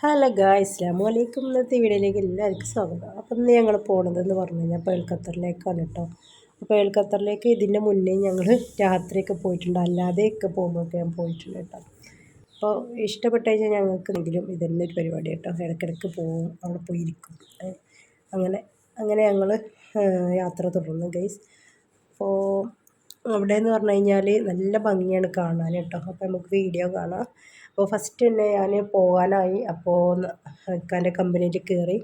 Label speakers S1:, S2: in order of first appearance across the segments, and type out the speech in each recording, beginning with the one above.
S1: Hello guys, അസ്സലാമു അലൈക്കും. ഇന്നത്തെ വീഡിയോയിലേക്ക് എല്ലാവർക്കും സ്വാഗതം. അപ്പം ഇന്ന് ഞങ്ങൾ പോണതെന്ന് പറഞ്ഞു കഴിഞ്ഞാൽ പേൾ ഖത്തറിലേക്കാണ് കേട്ടോ. അപ്പോൾ പേൾ ഖത്തറിലേക്ക് ഇതിൻ്റെ മുന്നേ ഞങ്ങൾ രാത്രിയൊക്കെ പോയിട്ടുണ്ട്, അല്ലാതെയൊക്കെ പോകുമ്പോഴൊക്കെ ഞാൻ പോയിട്ടുണ്ട് കേട്ടോ. അപ്പോൾ ഇഷ്ടപ്പെട്ട് കഴിഞ്ഞാൽ ഞങ്ങൾക്ക് എന്തെങ്കിലും ഇതന്നെ ഒരു പരിപാടി കേട്ടോ. ഇടയ്ക്കിടയ്ക്ക് പോവും, അവിടെ പോയിരിക്കും. അങ്ങനെ അങ്ങനെ ഞങ്ങൾ യാത്ര തുടർന്നു ഗൈസ്. അപ്പോൾ അവിടെയെന്ന് പറഞ്ഞു കഴിഞ്ഞാൽ നല്ല ഭംഗിയാണ് കാണാൻ കേട്ടോ. അപ്പോൾ നമുക്ക് വീഡിയോ കാണാം. അപ്പോൾ ഫസ്റ്റ് തന്നെ ഞാൻ പോകാനായി. അപ്പോൾ ഇക്കാൻ്റെ കമ്പനിയിൽ കയറി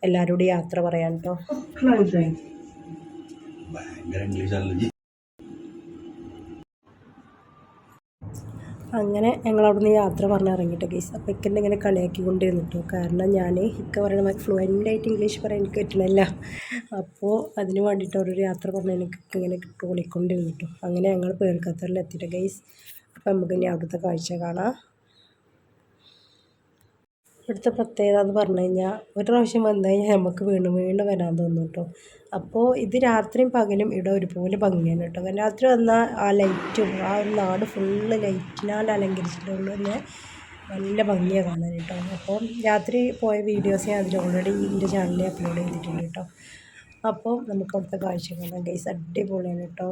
S1: എല്ലാവരോടും യാത്ര പറയാൻ കേട്ടോ. അങ്ങനെ ഞങ്ങൾ അവിടുന്ന് യാത്ര പറഞ്ഞിറങ്ങിയിട്ട് ഗൈസ്. അപ്പോൾ ഇക്കൻ്റെ ഇങ്ങനെ കളിയാക്കിക്കൊണ്ടിരുന്നിട്ടു. കാരണം ഞാൻ ഇക്ക പറയണ ഫ്ലുവൻ്റായിട്ട് ഇംഗ്ലീഷ് പറയാൻ എനിക്ക് പറ്റണില്ല. അപ്പോൾ അതിന് വേണ്ടിയിട്ട് അവരൊരു യാത്ര പറഞ്ഞാൽ എനിക്ക് ഇങ്ങനെ ട്രോളിക്കൊണ്ടിരുന്നിട്ടു. അങ്ങനെ ഞങ്ങൾ പേൾ ഖത്തറിൽ എത്തിയിട്ട് ഗൈസ്. അപ്പോൾ നമുക്ക് ഇനി അവിടുത്തെ കാഴ്ച കാണാം. ഇവിടുത്തെ പ്രത്യേകത എന്ന് പറഞ്ഞു കഴിഞ്ഞാൽ ഒരു പ്രാവശ്യം വന്നു കഴിഞ്ഞാൽ നമുക്ക് വീണ്ടും വീണ്ടും വരാൻ തോന്നും കേട്ടോ. അപ്പോൾ ഇത് രാത്രിയും പകലും ഇവിടെ ഒരുപോലെ ഭംഗിയാണ് കേട്ടോ. കാരണം രാത്രി വന്നാൽ ആ ലൈറ്റും ആ ഒരു നാട് ഫുള്ള് ലൈറ്റിനാൽ അലങ്കരിച്ചിട്ടുള്ള തന്നെ നല്ല ഭംഗിയാണ് കാണാൻ കേട്ടോ. അപ്പോൾ രാത്രി പോയ വീഡിയോസ് ഞാൻ അതിൽ ഓൾറെഡി എൻ്റെ ചാനലിൽ അപ്ലോഡ് ചെയ്തിട്ടുണ്ട് കേട്ടോ. അപ്പോൾ നമുക്ക് അവിടുത്തെ കാഴ്ച കാണാം ഗൈസ്. അടിപൊളിയാണ് കേട്ടോ.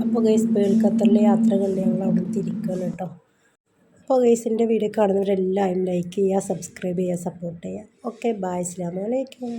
S1: അപ്പോൾ ഗൈസ് പേൾ ഖത്തറിലെ യാത്ര കണ്ട് ഞങ്ങൾ അവിടെ തിരിക്കുകയാണ് കേട്ടോ. അപ്പോൾ ഗൈസിൻ്റെ വീഡിയോ കാണുന്നവരെല്ലാവരും ലൈക്ക് ചെയ്യുക, സബ്സ്ക്രൈബ് ചെയ്യുക, സപ്പോർട്ട് ചെയ്യുക. ഓക്കെ, ബൈ, അസ്സലാമു അലൈക്കും.